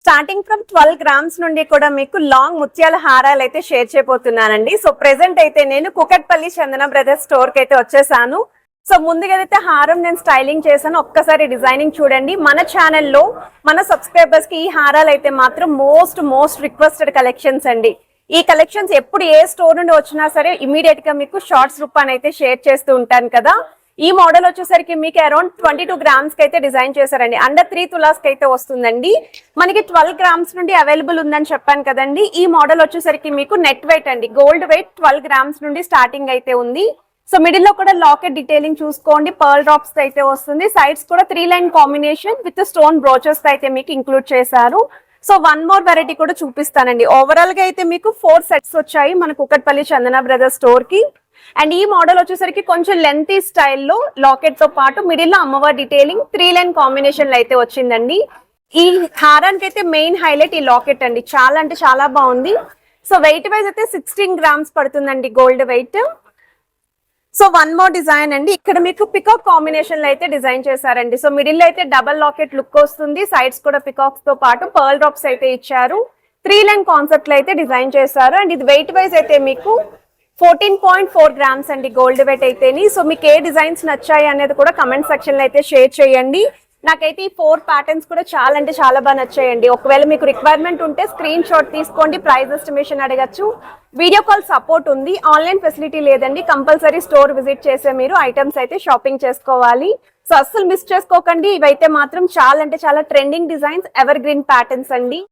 Starting from 12 grams నుండి కూడా మీకు లాంగ్ ముత్యాల హారాలు అయితే షేర్ చేయబోతున్నానండి. సో ప్రెసెంట్ అయితే నేను కుకట్పల్లి చందన బ్రదర్స్ స్టోర్ కి అయితే వచ్చేసాను. సో ముందుగా అయితే హారం నేను స్టైలింగ్ చేశాను, ఒక్కసారి డిజైనింగ్ చూడండి. మన ఛానల్లో మన సబ్స్క్రైబర్స్ కి ఈ హారాలు అయితే మాత్రం మోస్ట్ రిక్వెస్టెడ్ కలెక్షన్స్ అండి. ఈ కలెక్షన్స్ ఎప్పుడు ఏ స్టోర్ నుండి వచ్చినా సరే ఇమీడియట్ గా మీకు షార్ట్స్ రూపాన్ని అయితే షేర్ చేస్తూ ఉంటాను కదా. ఈ మోడల్ వచ్చేసరికి మీకు అరౌండ్ 22 గ్రామ్స్ కి అయితే డిజైన్ చేశారండి. అండర్ 3 తులాస్ కి అయితే వస్తుందండి. మనకి 12 గ్రామ్స్ నుండి అవైలబుల్ ఉందని చెప్పాను కదండి. ఈ మోడల్ వచ్చేసరికి మీకు నెట్ వెయిట్ అండి, గోల్డ్ వెయిట్ 12 గ్రామ్స్ నుండి స్టార్టింగ్ అయితే ఉంది. సో మిడిల్ లో కూడా లాకెట్ డీటెయిలింగ్ చూసుకోండి, పర్ల్ డ్రాప్స్ అయితే వస్తుంది. సైడ్స్ కూడా 3 line combination with stone brooches అయితే మీకు ఇంక్లూడ్ చేశారు. సో వన్ మోర్ వెరైటీ కూడా చూపిస్తానండి. ఓవరాల్ గా అయితే మీకు 4 సెట్స్ వచ్చాయి మన కుకట్పల్లి చందన బ్రదర్స్ స్టోర్ కి. అండ్ ఈ మోడల్ వచ్చేసరికి కొంచెం లెంతీ స్టైల్లో లాకెట్ తో పాటు మిడిల్ లో అమ్మవారి డీటెయిలింగ్ 3 లైన్ కాంబినేషన్ లో అయితే వచ్చిందండి. ఈ హారానికి అయితే మెయిన్ హైలైట్ ఈ లాకెట్ అండి, చాలా అంటే చాలా బాగుంది. సో వెయిట్ వైజ్ అయితే 16 గ్రామ్స్ పడుతుందండి gold weight. So one more design అండి, ఇక్కడ మీకు పికాక్ కాంబినేషన్ లో అయితే డిజైన్ చేశారండి. సో మిడిల్ లో అయితే డబల్ లాకెట్ లుక్ వస్తుంది, సైడ్స్ కూడా పికాక్స్ తో పాటు పర్ల్ డ్రాప్స్ అయితే ఇచ్చారు. 3 లైన్ కాన్సెప్ట్ లో అయితే డిజైన్ చేశారు. అండ్ ఇది వెయిట్ వైజ్ అయితే మీకు 14.4 గ్రామ్స్ అండి గోల్డ్ వెయిట్ అయితేని. సో మీకు ఏ డిజైన్స్ నచ్చాయి అనేది కూడా కమెంట్ సెక్షన్ లో అయితే షేర్ చేయండి. నాకైతే ఈ 4 ప్యాటర్న్స్ కూడా చాలా అంటే చాలా బాగా నచ్చాయండి. ఒకవేళ మీకు రిక్వైర్మెంట్ ఉంటే స్క్రీన్ షాట్ తీసుకోండి, ప్రైస్ ఎస్టిమేషన్ అడగచ్చు. వీడియో కాల్ సపోర్ట్ ఉంది, ఆన్లైన్ ఫెసిలిటీ లేదండి. కంపల్సరీ స్టోర్ విజిట్ చేసే మీరు ఐటమ్స్ అయితే షాపింగ్ చేసుకోవాలి. సో అస్సలు మిస్ చేసుకోకండి. ఇవైతే మాత్రం చాలా అంటే చాలా trending designs, ever green patterns అండి.